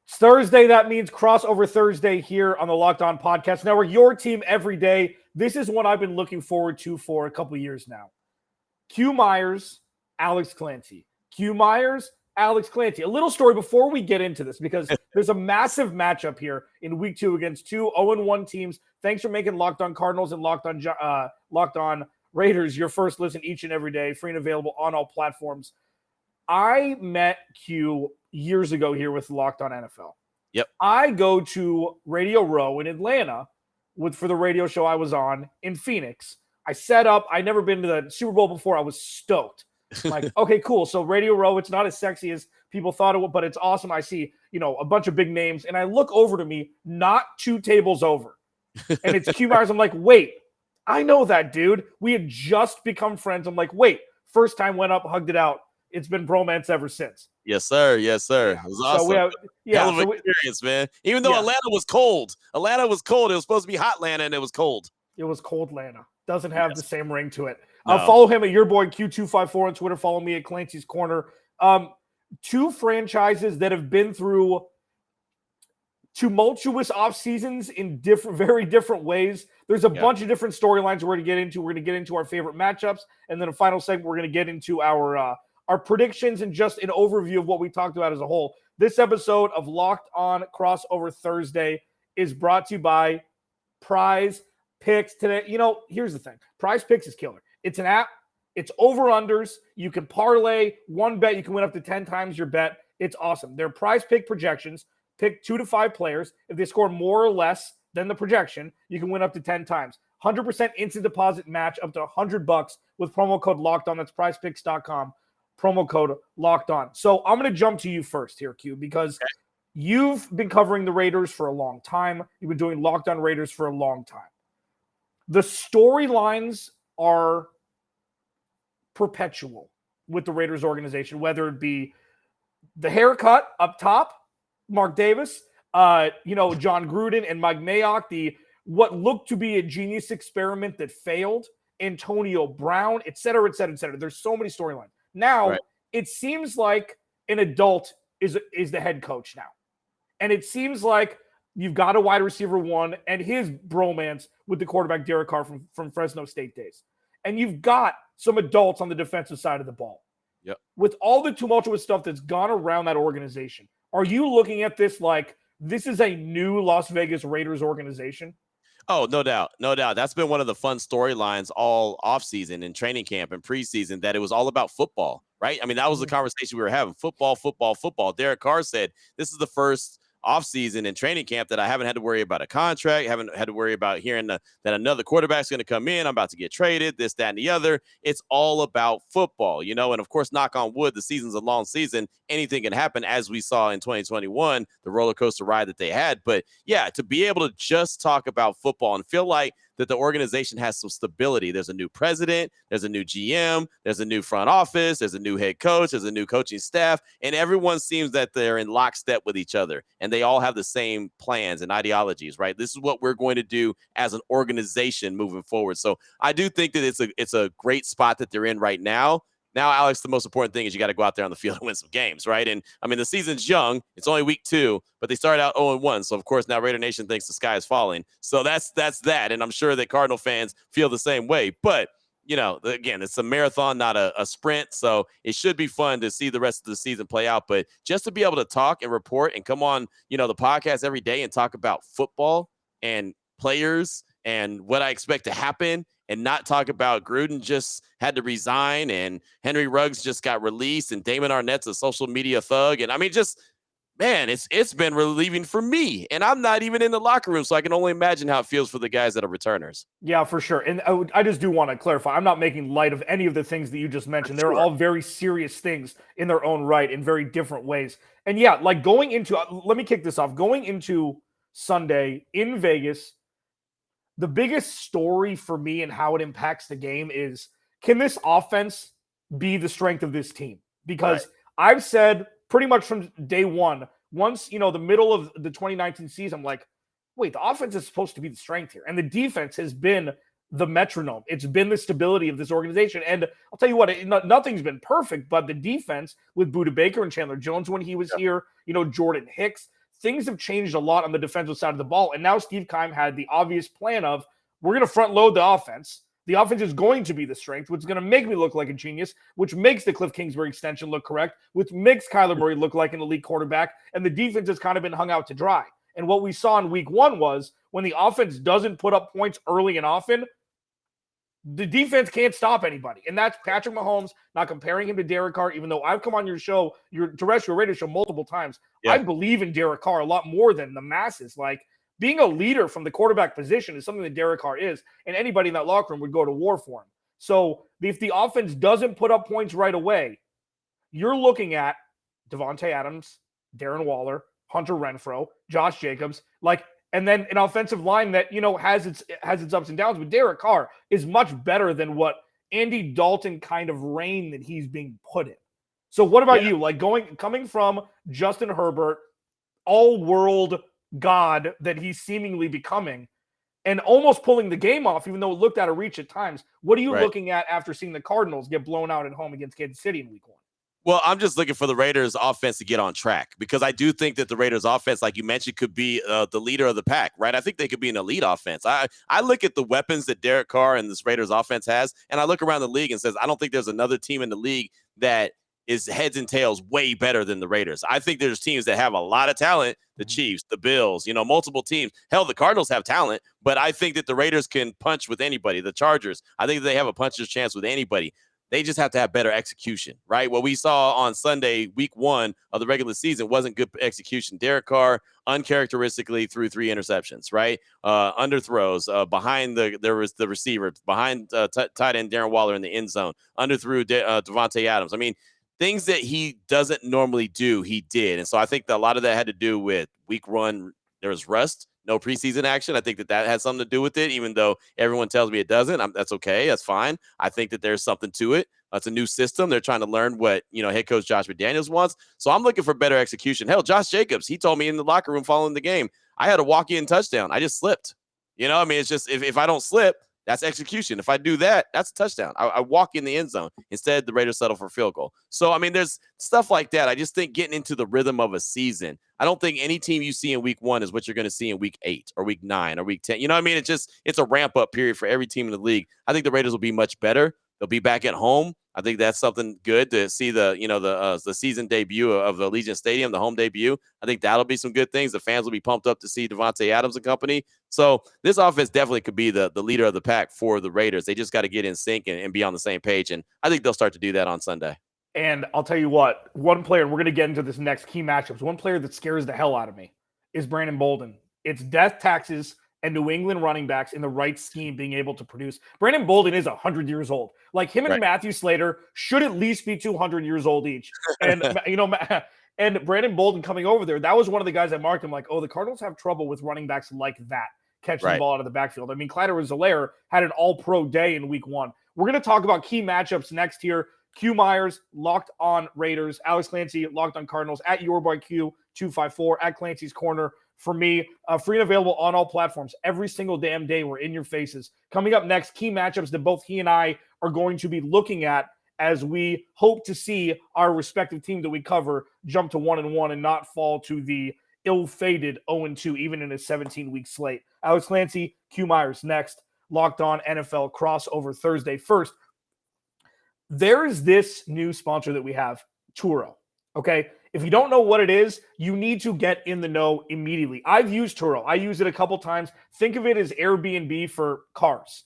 It's Thursday. That means crossover Thursday here on the Locked On Podcast. Now, we're your team every day. This is what I've been looking forward to for a couple years now. Q Myers, Alex Clancy. Q Myers, Alex Clancy. A little story before we get into this, because there's a massive matchup here in week 2 against 2 0-1 teams. Thanks for making Locked On Cardinals and Locked On Raiders your first listen each and every day, free and available on all platforms. I met Q years ago here with Locked On NFL. Yep. I go to Radio Row in Atlanta for the radio show I was on in Phoenix. I set up. I'd never been to the Super Bowl before. I was stoked. I'm like, okay, cool. So Radio Row, it's not as sexy as people thought it would, but it's awesome. I see, a bunch of big names, and I look over to me, not 2 tables over, and it's Q Myers. I'm like, wait, I know that dude. We had just become friends. I'm like, wait, first time went up, hugged it out. It's been bromance ever since. Yes, sir. Yes, sir. It was awesome. So hell of an experience, man. Even though Atlanta was cold. It was supposed to be hot Atlanta, and it was cold. It was cold Atlanta. Doesn't have the same ring to it. No. Follow him at your boy Q254 on Twitter. Follow me at Clancy's Corner. 2 franchises that have been through tumultuous off seasons in very different ways. There's a bunch of different storylines we're going to get into. We're going to get into our favorite matchups, and then a final segment we're going to get into our predictions and just an overview of what we talked about as a whole. This episode of Locked On Crossover Thursday is brought to you by Prize Picks. Today, here's the thing. Prize Picks is killer. It's an app. It's over-unders. You can parlay one bet. You can win up to 10 times your bet. It's awesome. Their Prize Pick projections pick 2 to 5 players. If they score more or less than the projection, you can win up to 10 times. 100% instant deposit match up to $100 with promo code Locked On. That's prizepicks.com. Promo code Locked On. So I'm going to jump to you first here, Q, because you've been covering the Raiders for a long time. You've been doing Locked On Raiders for a long time. The storylines are perpetual with the Raiders organization, whether it be the haircut up top, Mark Davis, John Gruden and Mike Mayock, what looked to be a genius experiment that failed, Antonio Brown, et cetera, et cetera, et cetera. There's so many storylines. Now, It seems like an adult is the head coach now. And it seems like you've got a wide receiver 1 and his bromance with the quarterback Derek Carr from Fresno State days. And you've got some adults on the defensive side of the ball. Yep. With all the tumultuous stuff that's gone around that organization, are you looking at this like this is a new Las Vegas Raiders organization? Oh, no doubt. No doubt. That's been one of the fun storylines all offseason and training camp and preseason, that it was all about football, right? I mean, that was the conversation we were having. Football, football, football. Derek Carr said, this is the first offseason and training camp that I haven't had to worry about a contract, haven't had to worry about hearing that another quarterback's going to come in, I'm about to get traded, this, that, and the other. It's all about football, and of course, knock on wood, the season's a long season. Anything can happen, as we saw in 2021, the roller coaster ride that they had. But yeah, to be able to just talk about football and feel like that the organization has some stability. There's a new president, there's a new GM, there's a new front office, there's a new head coach, there's a new coaching staff, and everyone seems that they're in lockstep with each other, and they all have the same plans and ideologies, right? This is what we're going to do as an organization moving forward. So I do think that it's a great spot that they're in right now. Now, Alex, the most important thing is you got to go out there on the field and win some games, right? And, I mean, the season's young. It's only week 2, but they started out 0-1. So, of course, now Raider Nation thinks the sky is falling. So that's that. And I'm sure that Cardinal fans feel the same way. But, again, it's a marathon, not a sprint. So it should be fun to see the rest of the season play out. But just to be able to talk and report and come on, the podcast every day and talk about football and players and what I expect to happen, and not talk about Gruden just had to resign and Henry Ruggs just got released and Damon Arnett's a social media thug. And I mean, it's been relieving for me, and I'm not even in the locker room, so I can only imagine how it feels for the guys that are returners. Yeah, for sure. And I just do want to clarify, I'm not making light of any of the things that you just mentioned. They're all very serious things in their own right in very different ways. And yeah, like going into, let me kick this off, going into Sunday in Vegas, the biggest story for me and how it impacts the game is, can this offense be the strength of this team? Because I've said pretty much from day one, once, the middle of the 2019 season, I'm like, wait, the offense is supposed to be the strength here. And the defense has been the metronome. It's been the stability of this organization. And I'll tell you what, nothing's been perfect, but the defense with Budda Baker and Chandler Jones when he was here, Jordan Hicks, things have changed a lot on the defensive side of the ball. And now Steve Keim had the obvious plan of, we're going to front load the offense. The offense is going to be the strength, which is going to make me look like a genius, which makes the Cliff Kingsbury extension look correct, which makes Kyler Murray look like an elite quarterback, and the defense has kind of been hung out to dry. And what we saw in week 1 was when the offense doesn't put up points early and often, the defense can't stop anybody. And that's Patrick Mahomes, not comparing him to Derek Carr, even though I've come on your show, your terrestrial radio show multiple times. Yeah. I believe in Derek Carr a lot more than the masses. Like, being a leader from the quarterback position is something that Derek Carr is, and anybody in that locker room would go to war for him. So if the offense doesn't put up points right away, you're looking at Davante Adams, Darren Waller, Hunter Renfrow, Josh Jacobs, and then an offensive line that, has its ups and downs. But Derek Carr is much better than what Andy Dalton kind of reign that he's being put in. So what about you? Like, coming from Justin Herbert, all-world God that he's seemingly becoming, and almost pulling the game off, even though it looked out of reach at times. What are you looking at after seeing the Cardinals get blown out at home against Kansas City in week 1? Well, I'm just looking for the Raiders offense to get on track, because I do think that the Raiders offense, like you mentioned, could be the leader of the pack, right? I think they could be an elite offense. I look at the weapons that Derek Carr and this Raiders offense has, and I look around the league and says, I don't think there's another team in the league that is heads and tails way better than the Raiders. I think there's teams that have a lot of talent, the Chiefs, the Bills, multiple teams. Hell, the Cardinals have talent, but I think that the Raiders can punch with anybody. The Chargers, I think they have a puncher's chance with anybody. They just have to have better execution, right? What we saw on Sunday, week 1 of the regular season, wasn't good execution. Derek Carr uncharacteristically threw 3 interceptions, right? Underthrows behind the receiver, behind tight end Darren Waller in the end zone, underthrew Davante Adams. I mean, things that he doesn't normally do, he did. And so I think that a lot of that had to do with week 1, there was rust, no preseason action. I think that had something to do with it, even though everyone tells me it doesn't. That's okay. That's fine. I think that there's something to it. It's a new system. They're trying to learn what, head coach Josh McDaniels wants. So I'm looking for better execution. Hell, Josh Jacobs, he told me in the locker room following the game, I had a walk-in touchdown. I just slipped. It's just if I don't slip, that's execution. If I do that, that's a touchdown. I walk in the end zone. Instead, the Raiders settle for field goal. So, there's stuff like that. I just think getting into the rhythm of a season, I don't think any team you see in week 1 is what you're going to see in week 8 or week 9 or week 10. It's a ramp-up period for every team in the league. I think the Raiders will be much better. They'll be back at home. I think that's something good to see the season debut of the Allegiant Stadium, the home debut. I think that'll be some good things. The fans will be pumped up to see Davante Adams and company. So this offense definitely could be the leader of the pack for the Raiders. They just got to get in sync and be on the same page. And I think they'll start to do that on Sunday. And I'll tell you what, one player, we're going to get into this next key matchups. One player that scares the hell out of me is Brandon Bolden. It's death, taxes, and New England running backs in the right scheme being able to produce. Brandon Bolden is 100 years old. Like him and Matthew Slater should at least be 200 years old each. And, and Brandon Bolden coming over there, that was one of the guys I marked him like, oh, the Cardinals have trouble with running backs like that, catching the ball out of the backfield. Clyde Edwards-Helaire had an all-pro day in week 1. We're going to talk about key matchups next here. Q Myers, Locked On Raiders. Alex Clancy, Locked On Cardinals. At your boy Q254. At Clancy's Corner. For me, free and available on all platforms. Every single damn day, we're in your faces. Coming up next, key matchups that both he and I are going to be looking at as we hope to see our respective team that we cover jump to 1-1 and not fall to the ill-fated 0-2, even in a 17-week slate. Alex Clancy, Q Myers next. Locked On NFL crossover Thursday. First, there is this new sponsor that we have, Turo. Okay? If you don't know what it is, you need to get in the know immediately. I've used Turo. I use it a couple times. Think of it as Airbnb for cars.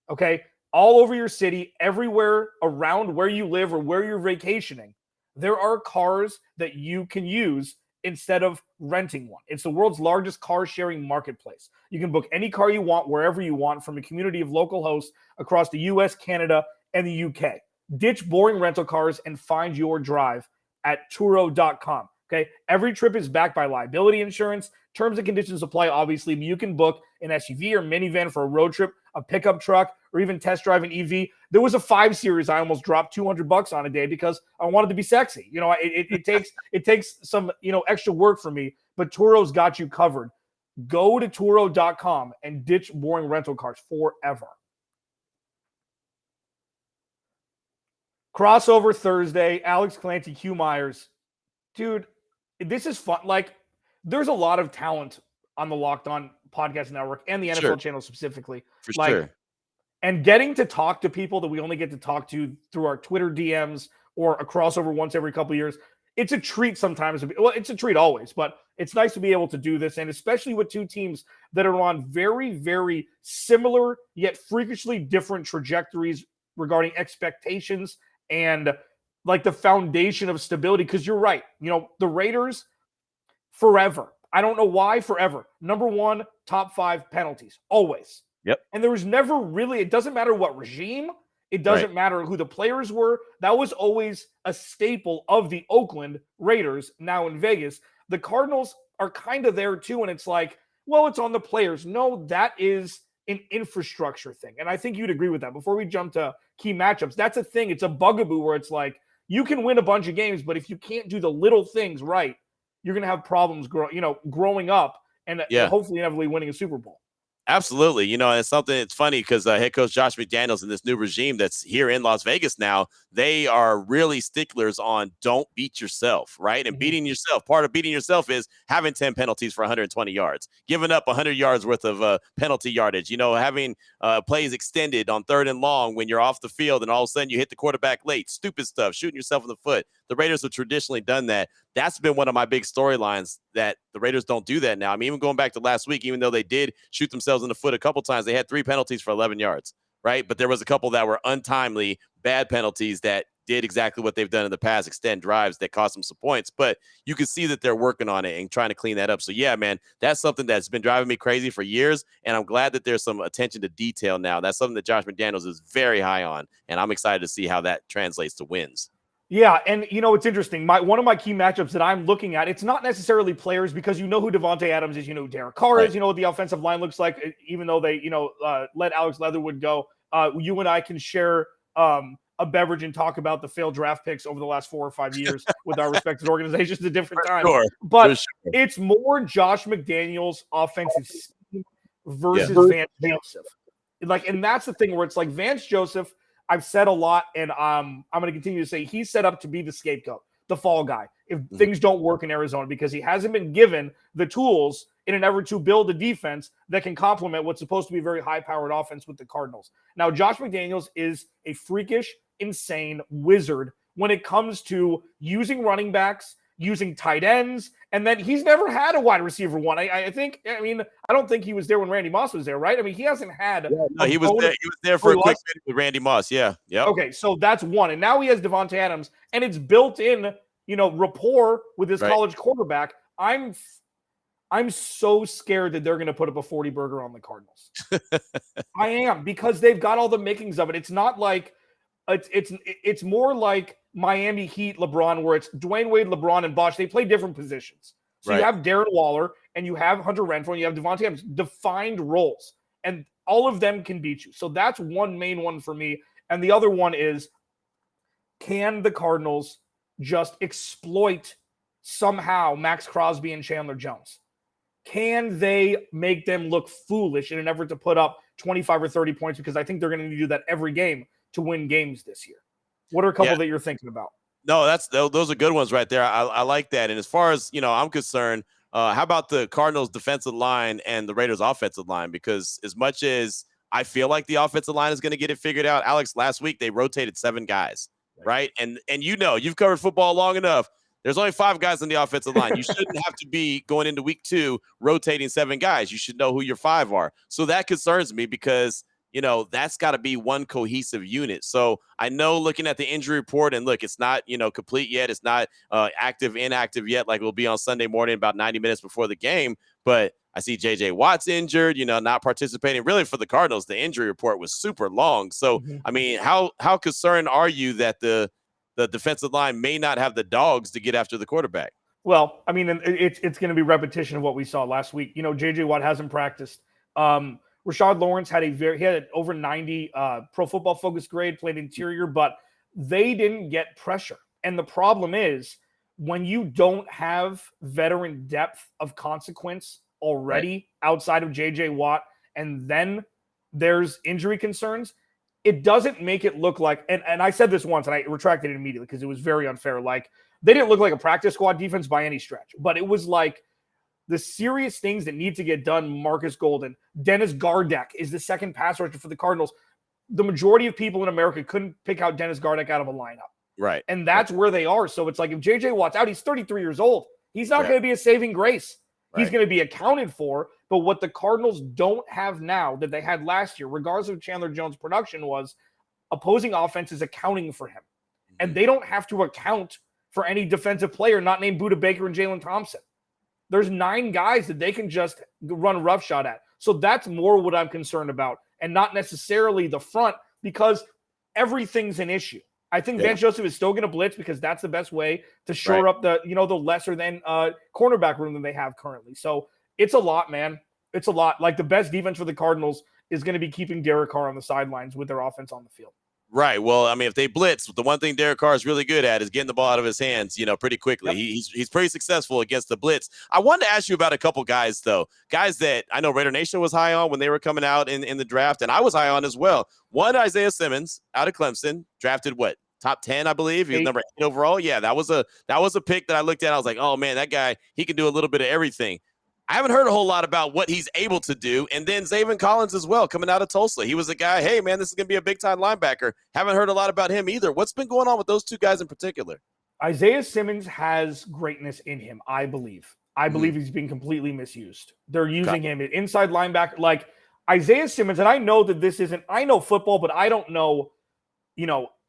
Okay? All over your city, everywhere around where you live or where you're vacationing, there are cars that you can use instead of renting one. It's the world's largest car sharing marketplace. You can book any car you want wherever you want from a community of local hosts across the US, Canada, and the UK. Ditch boring rental cars and find your drive at Turo.com. Okay. Every trip is backed by liability insurance. Terms and conditions apply, obviously. But you can book an SUV or minivan for a road trip, a pickup truck, or even test drive an EV. There was a 5 Series I almost dropped $200 on a day because I wanted to be sexy. It takes some extra work for me, but Turo's got you covered. Go to Turo.com and ditch boring rental cars forever. Crossover Thursday, Alex Clancy, Q Myers. Dude, this is fun. Like, there's a lot of talent on the Locked On Podcast Network and the NFL channel specifically. For sure. And getting to talk to people that we only get to talk to through our Twitter DMs or a crossover once every couple of years, it's a treat sometimes. Well, it's a treat always, but it's nice to be able to do this. And especially with two teams that are on very, very similar yet freakishly different trajectories regarding expectations and like the foundation of stability. Because you're right. The Raiders forever. I don't know why forever. Number one, top 5 penalties, always. Yep. And there was never really, it doesn't matter what regime, it doesn't matter who the players were. That was always a staple of the Oakland Raiders, now in Vegas. The Cardinals are kind of there too, and it's like, well, it's on the players. No, that is an infrastructure thing. And I think you'd agree with that. Before we jump to key matchups, that's a thing. It's a bugaboo where it's like, you can win a bunch of games, but if you can't do the little things right, you're going to have problems growing up and hopefully inevitably winning a Super Bowl. Absolutely. It's funny because head coach Josh McDaniels and this new regime that's here in Las Vegas now, they are really sticklers on don't beat yourself, right? And beating yourself, part of beating yourself is having 10 penalties for 120 yards, giving up 100 yards worth of penalty yardage, having plays extended on 3rd and long when you're off the field and all of a sudden you hit the quarterback late, stupid stuff, shooting yourself in the foot. The Raiders have traditionally done that. That's been one of my big storylines, that the Raiders don't do that now. I mean, even going back to last week, even though they did shoot themselves in the foot a couple times, they had 3 penalties for 11 yards, right? But there was a couple that were untimely, bad penalties that did exactly what they've done in the past, extend drives that cost them some points. But you can see that they're working on it and trying to clean that up. So, yeah, man, that's something that's been driving me crazy for years, and I'm glad that there's some attention to detail now. That's something that Josh McDaniels is very high on, and I'm excited to see how that translates to wins. Yeah, and it's interesting. One of my key matchups that I'm looking at, it's not necessarily players because who Davante Adams is, who Derek Carr is, what the offensive line looks like, even though they, let Alex Leatherwood go. You and I can share a beverage and talk about the failed draft picks over the last 4 or 5 years with our respective organizations at different times. But it's more Josh McDaniels' offensive scheme versus Vance Joseph. And that's the thing where it's like Vance Joseph, I've said a lot, and I'm going to continue to say he's set up to be the scapegoat, the fall guy, if things don't work in Arizona, because he hasn't been given the tools in an effort to build a defense that can complement what's supposed to be a very high-powered offense with the Cardinals. Now, Josh McDaniels is a freakish, insane wizard when it comes to using running backs, using tight ends, and then he's never had a wide receiver one. I don't think he was there when Randy Moss was there, right? I mean, he hasn't had. No, he was there. He was there for a quick minute with Randy Moss. Yeah. Okay, so that's one, and now he has Davante Adams, and it's built in, rapport with his college quarterback. I'm so scared that they're going to put up a 40 burger on the Cardinals. I am, because they've got all the makings of it. It's not like it's more like Miami Heat LeBron, where it's Dwayne Wade, LeBron, and Bosh. They play different positions. So you have Darren Waller, and you have Hunter Renfrow, and you have Davante Adams, defined roles. And all of them can beat you. So that's one main one for me. And the other one is, can the Cardinals just exploit somehow Max Crosby and Chandler Jones? Can they make them look foolish in an effort to put up 25 or 30 points? Because I think they're going to need to do that every game to win games this year. What are a couple that you're thinking about? No, those are good ones right there. I like that. And as far as, I'm concerned, how about the Cardinals defensive line and the Raiders offensive line? Because as much as I feel like the offensive line is going to get it figured out, Alex, last week they rotated 7 guys, right? And you've covered football long enough. There's only 5 guys on the offensive line. You shouldn't have to be going into week 2 rotating 7 guys. You should know who your 5 are. So that concerns me because, that's got to be one cohesive unit. So I know, looking at the injury report, and look, it's not, complete yet. It's not inactive yet, like it will be on Sunday morning about 90 minutes before the game. But I see J.J. Watt's injured, not participating. Really, for the Cardinals, the injury report was super long. So, I mean, how concerned are you that the defensive line may not have the dogs to get after the quarterback? Well, I mean, it's going to be repetition of what we saw last week. J.J. Watt hasn't practiced. Rashad Lawrence had an over 90 Pro Football Focus grade, played interior, but they didn't get pressure. And the problem is, when you don't have veteran depth of consequence already outside of J.J. Watt, and then there's injury concerns, it doesn't make it look like, and I said this once, and I retracted it immediately because it was very unfair. Like, they didn't look like a practice squad defense by any stretch, but it was like the serious things that need to get done, Marcus Golden, Dennis Gardeck is the second pass rusher for the Cardinals. The majority of people in America couldn't pick out Dennis Gardeck out of a lineup. Right. And that's where they are. So it's like if J.J. Watt's out, he's 33 years old. He's not going to be a saving grace. Right. He's going to be accounted for. But what the Cardinals don't have now that they had last year, regardless of Chandler Jones' production, was opposing offenses accounting for him. Mm-hmm. And they don't have to account for any defensive player not named Budda Baker and Jalen Thompson. There's 9 guys that they can just run roughshod at. So that's more what I'm concerned about, and not necessarily the front, because everything's an issue. I think Vance Joseph is still going to blitz because that's the best way to shore up the lesser than cornerback room that they have currently. So it's a lot, man. It's a lot. Like, the best defense for the Cardinals is going to be keeping Derek Carr on the sidelines with their offense on the field. Right. Well, I mean, if they blitz, the one thing Derek Carr is really good at is getting the ball out of his hands, pretty quickly. Yep. He's pretty successful against the blitz. I wanted to ask you about a couple guys, though. Guys that I know Raider Nation was high on when they were coming out in the draft, and I was high on as well. One, Isaiah Simmons out of Clemson, drafted top 10, I believe. He was number 8 overall. Yeah, that was a pick that I looked at. I was like, oh man, that guy, he can do a little bit of everything. I haven't heard a whole lot about what he's able to do. And then Zaven Collins as well, coming out of Tulsa. He was a guy, hey, man, this is going to be a big-time linebacker. Haven't heard a lot about him either. What's been going on with those two guys in particular? Isaiah Simmons has greatness in him, I believe. I believe he's being completely misused. They're using him at inside linebacker. Like, Isaiah Simmons, and I know that this isn't – I know football, but I don't know,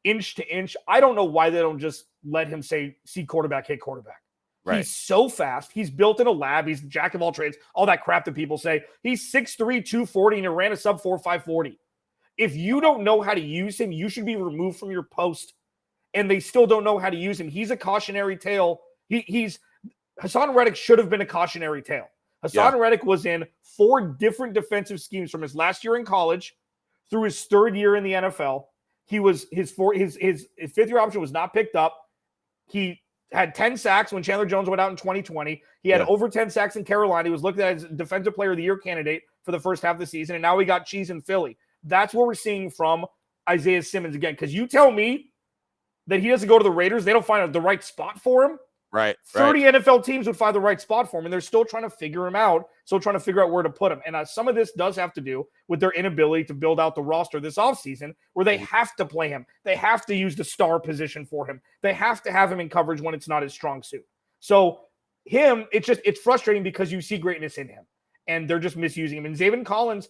inch to inch. I don't know why they don't just let him see quarterback, hit quarterback. Right. He's so fast. He's built in a lab. He's the jack of all trades. All that crap that people say. He's 6'3", 240, and he ran a sub 4.5 40. If you don't know how to use him, you should be removed from your post. And they still don't know how to use him. He's a cautionary tale. Hassan Reddick should have been a cautionary tale. Hassan Reddick was in 4 different defensive schemes from his last year in college through his 3rd year in the NFL. He was his 5th year option was not picked up. He had 10 sacks when Chandler Jones went out in 2020. He had over 10 sacks in Carolina. He was looked at as Defensive Player of the Year candidate for the first half of the season, and now he got cheese in Philly. That's what we're seeing from Isaiah Simmons again, because you tell me that he doesn't go to the Raiders, they don't find the right spot for him. Right. 30 NFL teams would find the right spot for him, and they're still trying to figure him out, still trying to figure out where to put him. And some of this does have to do with their inability to build out the roster this offseason, where they have to play him. They have to use the star position for him. They have to have him in coverage when it's not his strong suit. So it's frustrating because you see greatness in him, and they're just misusing him. And Zaven Collins,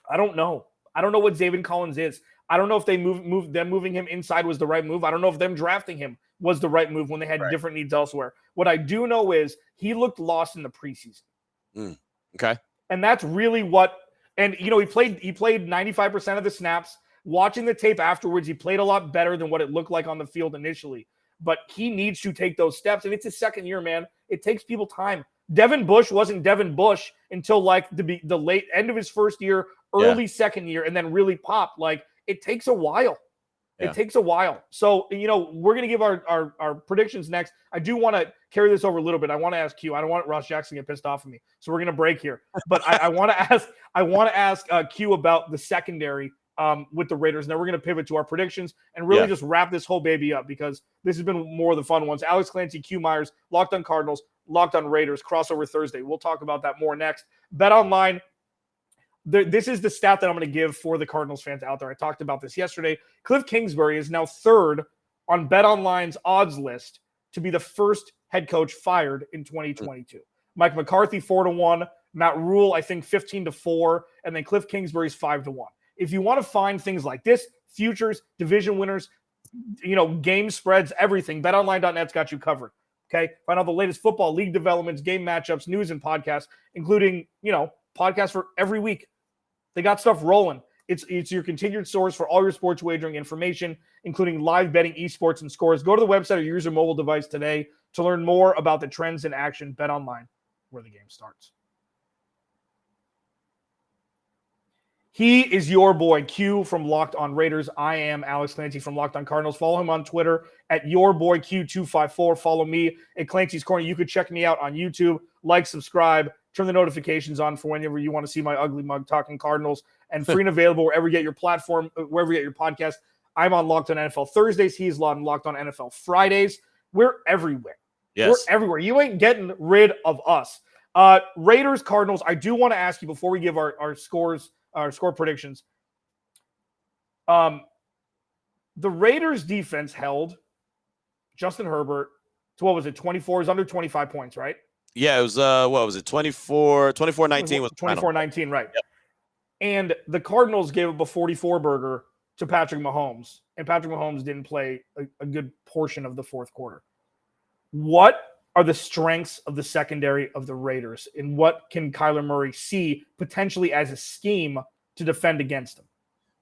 I don't know. I don't know what Zaven Collins is. I don't know if they moving him inside was the right move. I don't know if them drafting him was the right move when they had different needs elsewhere. What I do know is he looked lost in the preseason. Okay. And that's really he played 95% of the snaps. Watching the tape afterwards, he played a lot better than what it looked like on the field initially. But he needs to take those steps. And it's his 2nd year, man. It takes people time. Devin Bush wasn't Devin Bush until the late end of his 1st year, early 2nd year, and then really popped. Like, it takes a while. It takes a while. So, we're going to give our predictions next. I do want to carry this over a little bit. I want to ask Q. I don't want Ross Jackson to get pissed off at me. So we're going to break here. But I want to ask Q about the secondary with the Raiders. And then we're going to pivot to our predictions and really just wrap this whole baby up, because this has been more of the fun ones. Alex Clancy, Q Myers, Locked On Cardinals, Locked On Raiders, crossover Thursday. We'll talk about that more next. BetOnline. This is the stat that I'm going to give for the Cardinals fans out there. I talked about this yesterday. Cliff Kingsbury is now 3rd on BetOnline's odds list to be the first head coach fired in 2022. Mike McCarthy 4-1, Matt Rule I think 15-4, and then Cliff Kingsbury's 5-1. If you want to find things like this, futures, division winners, game spreads, everything, betonline.net's got you covered. Okay, find all the latest football league developments, game matchups, news, and podcasts, including podcasts for every week. They got stuff rolling. It's your continued source for all your sports wagering information, including live betting, esports, and scores. Go to the website or use your mobile device today to learn more about the trends in action. BetOnline, where the game starts. He is your boy Q from Locked On Raiders. I am Alex Clancy from Locked On Cardinals. Follow him on Twitter at yourboyQ254. Follow me at Clancy's Corner. You could check me out on YouTube. Like, subscribe, turn the notifications on for whenever you want to see my ugly mug talking Cardinals, and free and available wherever you get your wherever you get your podcast. I'm on Locked On NFL Thursdays. He's on Locked On NFL Fridays. We're everywhere. Yes. We're everywhere. You ain't getting rid of us. Raiders, Cardinals. I do want to ask you before we give our scores, our score predictions. The Raiders defense held Justin Herbert to, what was it, 24? Is under 25 points, right? Yeah, it was what was it, 24-19 was 24-19, right. Yep. And the Cardinals gave up a 44 burger to Patrick Mahomes, and Patrick Mahomes didn't play a good portion of the fourth quarter. What are the strengths of the secondary of the Raiders, and what can Kyler Murray see potentially as a scheme to defend against them?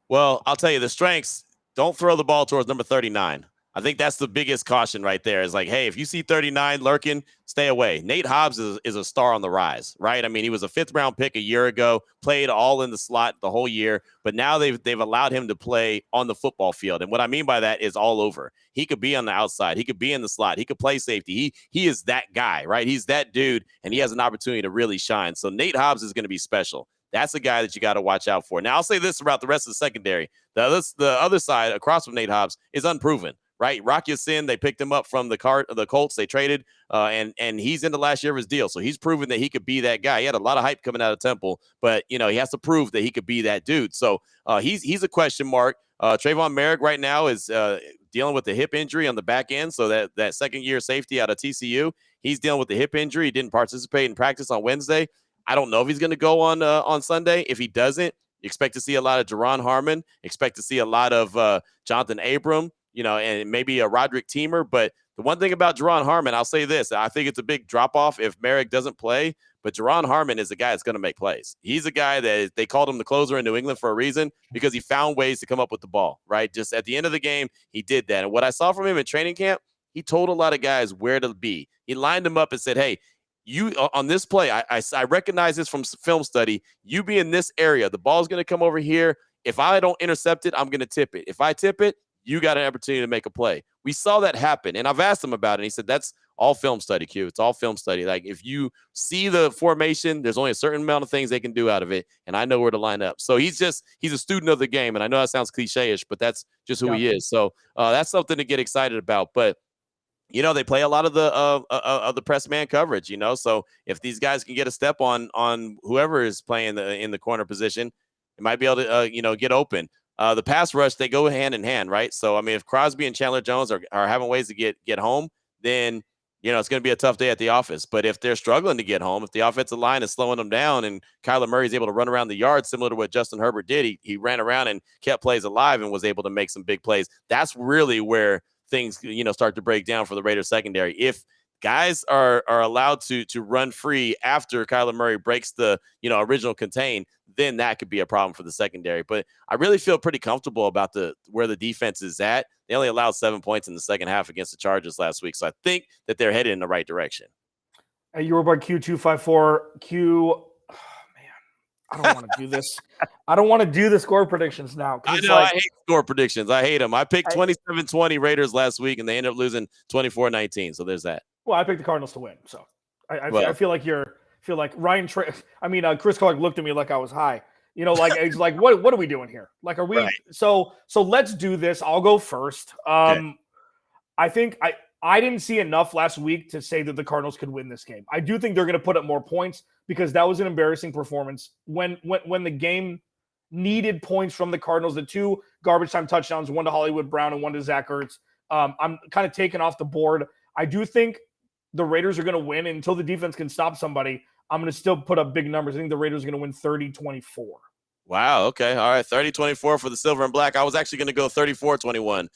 Well, I'll tell you the strengths. Don't throw the ball towards number 39. I think that's the biggest caution right there. Is like, hey, if you see 39 lurking, stay away. Nate Hobbs is a star on the rise, right? I mean, he was a 5th-round pick a year ago, played all in the slot the whole year, but now they've allowed him to play on the football field. And what I mean by that is all over. He could be on the outside. He could be in the slot. He could play safety. He is that guy, right? He's that dude, and he has an opportunity to really shine. So Nate Hobbs is going to be special. That's a guy that you got to watch out for. Now, I'll say this about the rest of the secondary. The other side, across from Nate Hobbs, is unproven. Right, Rock Ya-Sin, they picked him up from the Colts. They traded, and he's in the last year of his deal, so he's proven that he could be that guy. He had a lot of hype coming out of Temple, but he has to prove that he could be that dude. So he's a question mark. Trayvon Merrick right now is dealing with the hip injury on the back end, so that second-year safety out of TCU, he's dealing with the hip injury. He didn't participate in practice on Wednesday. I don't know if he's going to go on Sunday. If he doesn't, you expect to see a lot of Jerron Harmon. Expect to see a lot of Jonathan Abram. And maybe a Roderick Teamer. But the one thing about Jerron Harmon, I'll say this, I think it's a big drop-off if Merrick doesn't play, but Jerron Harmon is a guy that's going to make plays. He's a guy that they called him the closer in New England for a reason, because he found ways to come up with the ball, right? Just at the end of the game, he did that. And what I saw from him in training camp, he told a lot of guys where to be. He lined them up and said, hey, you on this play, I recognize this from film study. You be in this area. The ball's going to come over here. If I don't intercept it, I'm going to tip it. If I tip it, you got an opportunity to make a play. We saw that happen, and I've asked him about it. And he said, that's all film study, Q. It's all film study. Like, if you see the formation, there's only a certain amount of things they can do out of it, and I know where to line up. So he's a student of the game, and I know that sounds cliche-ish, but that's just who he is. So that's something to get excited about. But they play a lot of the press man coverage, So if these guys can get a step on whoever is playing in the corner position, it might be able to get open. The pass rush, they go hand in hand, right? So, I mean, if Crosby and Chandler Jones are having ways to get home, then, it's going to be a tough day at the office. But if they're struggling to get home, if the offensive line is slowing them down and Kyler Murray is able to run around the yard similar to what Justin Herbert did, he ran around and kept plays alive and was able to make some big plays. That's really where things, start to break down for the Raiders secondary. If guys are allowed to run free after Kyler Murray breaks the original contain, then that could be a problem for the secondary. But I really feel pretty comfortable about where the defense is at. They only allowed 7 points in the second half against the Chargers last week, so I think that they're headed in the right direction. You were by Q254. I don't want to do this. I don't want to do the score predictions now. I know, I hate score predictions. I hate them. I picked 27-20 Raiders last week, and they ended up losing 24-19. So there's that. Well, I picked the Cardinals to win. So I feel like Ryan. Chris Clark looked at me like I was high. He's like, what are we doing here? Like, are we? Right. So let's do this. I'll go first. Okay. I think I didn't see enough last week to say that the Cardinals could win this game. I do think they're going to put up more points because that was an embarrassing performance when the game needed points from the Cardinals. The 2 garbage time touchdowns, one to Hollywood Brown and one to Zach Ertz. I'm kind of taken off the board. I do think the Raiders are going to win until the defense can stop somebody. I'm going to still put up big numbers. I think the Raiders are going to win 30-24. Wow. Okay. All right. 30-24 for the silver and black. I was actually going to go 34-21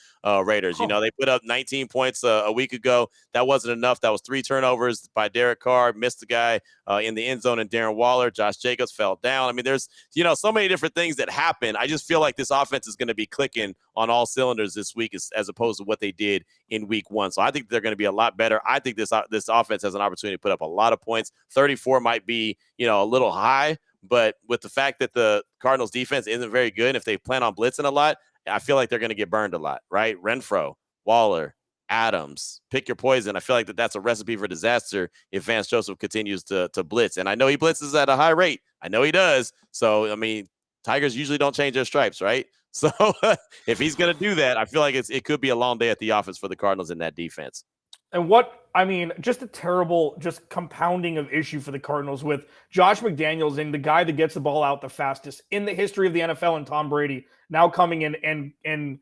Raiders. Oh. They put up 19 points a week ago. That wasn't enough. That was 3 turnovers by Derek Carr. Missed the guy in the end zone, and Darren Waller. Josh Jacobs fell down. I mean, there's, so many different things that happen. I just feel like this offense is going to be clicking on all cylinders this week as opposed to what they did in week 1. So I think they're going to be a lot better. I think this offense has an opportunity to put up a lot of points. 34 might be, a little high. But with the fact that the Cardinals defense isn't very good, if they plan on blitzing a lot, I feel like they're going to get burned a lot, right? Renfrow, Waller, Adams, pick your poison. I feel like that's a recipe for disaster if Vance Joseph continues to blitz. And I know he blitzes at a high rate. I know he does. So, I mean, Tigers usually don't change their stripes, right? So if he's going to do that, I feel like it could be a long day at the office for the Cardinals in that defense. And just a terrible, just compounding of issue for the Cardinals with Josh McDaniels and the guy that gets the ball out the fastest in the history of the NFL and Tom Brady now coming in and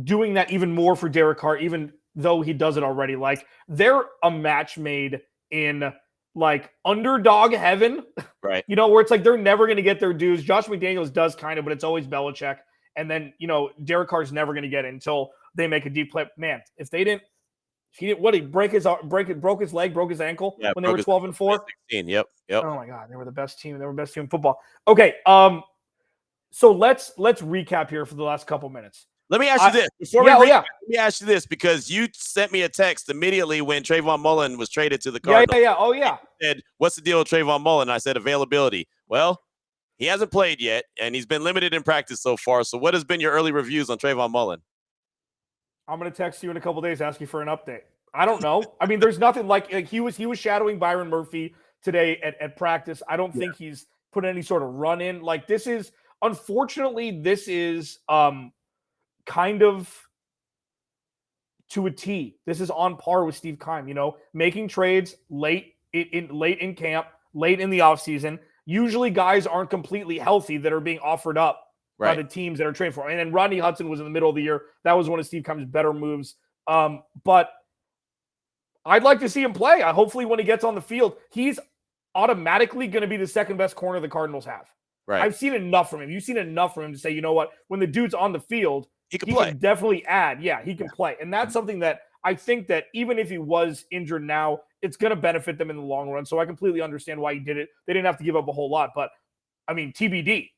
doing that even more for Derek Carr, even though he does it already. Like, they're a match made in like underdog heaven, right? Where it's like they're never going to get their dues. Josh McDaniels does kind of, but it's always Belichick. And then, Derek Carr's never going to get it until they make a deep play. Man, if he broke his leg, broke his ankle when they were 12-4. 16, yep. Oh my God, they were the best team. They were the best team in football. Okay, so let's recap here for the last couple minutes. Let me ask you this. Let me ask you this, because you sent me a text immediately when Trayvon Mullen was traded to the Cardinals. Yeah. Oh, yeah. You said, what's the deal with Trayvon Mullen? I said availability. Well, he hasn't played yet, and he's been limited in practice so far. So what has been your early reviews on Trayvon Mullen? I'm going to text you in a couple days, ask you for an update. I don't know. I mean, there's nothing like he was shadowing Byron Murphy today at practice. I don't think he's put any sort of run in. Like, unfortunately, this is kind of to a T. This is on par with Steve Keim, making trades late in camp, late in the offseason. Usually guys aren't completely healthy that are being offered up by the teams that are trading for him. And then Rodney Hudson was in the middle of the year. That was one of Steve Keim's better moves. But I'd like to see him play. Hopefully when he gets on the field, he's automatically going to be the second best corner the Cardinals have. Right. I've seen enough from him. You've seen enough from him to say, you know what, when the dude's on the field, he can definitely add. Yeah, he can play. And that's something that I think that even if he was injured now, it's going to benefit them in the long run. So I completely understand why he did it. They didn't have to give up a whole lot, but I mean, TBD.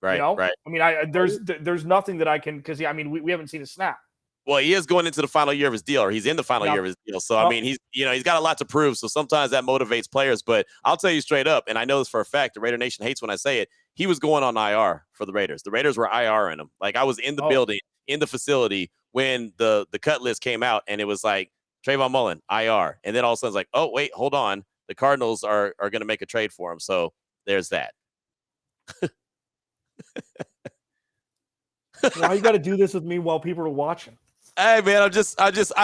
Right. Right. I mean, there's nothing that I can, because we haven't seen a snap. Well, he is going into the final year of his deal, or he's in the final year of his deal. So, I mean, he's got a lot to prove. So sometimes that motivates players. But I'll tell you straight up, and I know this for a fact, the Raider Nation hates when I say it, he was going on IR for the Raiders. The Raiders were IR-ing him. Like, I was in the building, in the facility, when the cut list came out, and it was like, Trayvon Mullen, IR. And then all of a sudden it's like, oh, wait, hold on. The Cardinals are going to make a trade for him. So there's that. Why you got to do this with me while people are watching? Hey man, I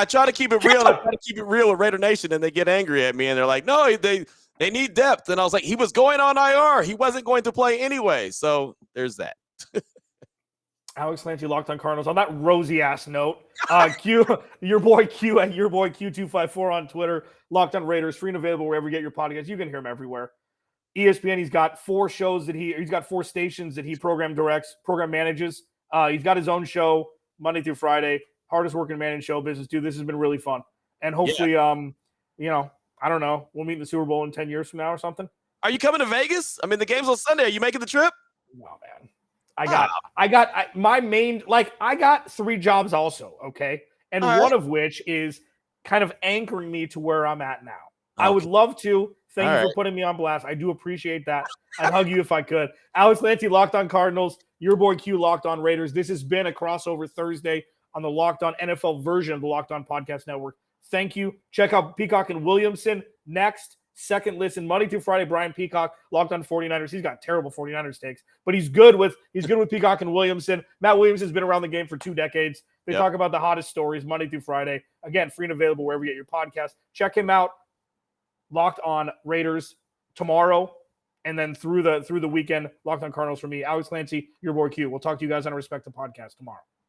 try to keep it real. I try to keep it real with Raider Nation, and they get angry at me, and they're like, "No, they need depth." And I was like, "He was going on IR. He wasn't going to play anyway." So there's that. Alex Clancy, Locked On Cardinals. On that rosy ass note, your boy Q254 on Twitter. Locked On Raiders, free and available wherever you get your podcasts. You can hear him everywhere. ESPN. He's got 4 shows he's got 4 stations that he program manages. He's got his own show Monday through Friday. Hardest working man in show business, dude. This has been really fun. And hopefully, I don't know, we'll meet in the Super Bowl in 10 years from now or something. Are you coming to Vegas? I mean, the game's on Sunday. Are you making the trip? No, man. I got 3 jobs also, okay? And one of which is kind of anchoring me to where I'm at now. Okay. I would love to. Thank you for putting me on blast. I do appreciate that. I'd hug you if I could. Alex Clancy, Locked On Cardinals. Your boy Q, Locked On Raiders. This has been a crossover Thursday on the Locked On NFL version of the Locked On Podcast Network. Thank you. Check out Peacock and Williamson next. Second listen, Monday through Friday. Brian Peacock, Locked On 49ers. He's got terrible 49ers takes, but he's good with Peacock and Williamson. Matt Williamson's been around the game for 2 decades. They talk about the hottest stories Monday through Friday. Again, free and available wherever you get your podcast. Check him out. Locked On Raiders tomorrow, and then through the weekend, Locked On Cardinals for me. Alex Clancy, your boy Q. We'll talk to you guys on a Respect the Podcast tomorrow.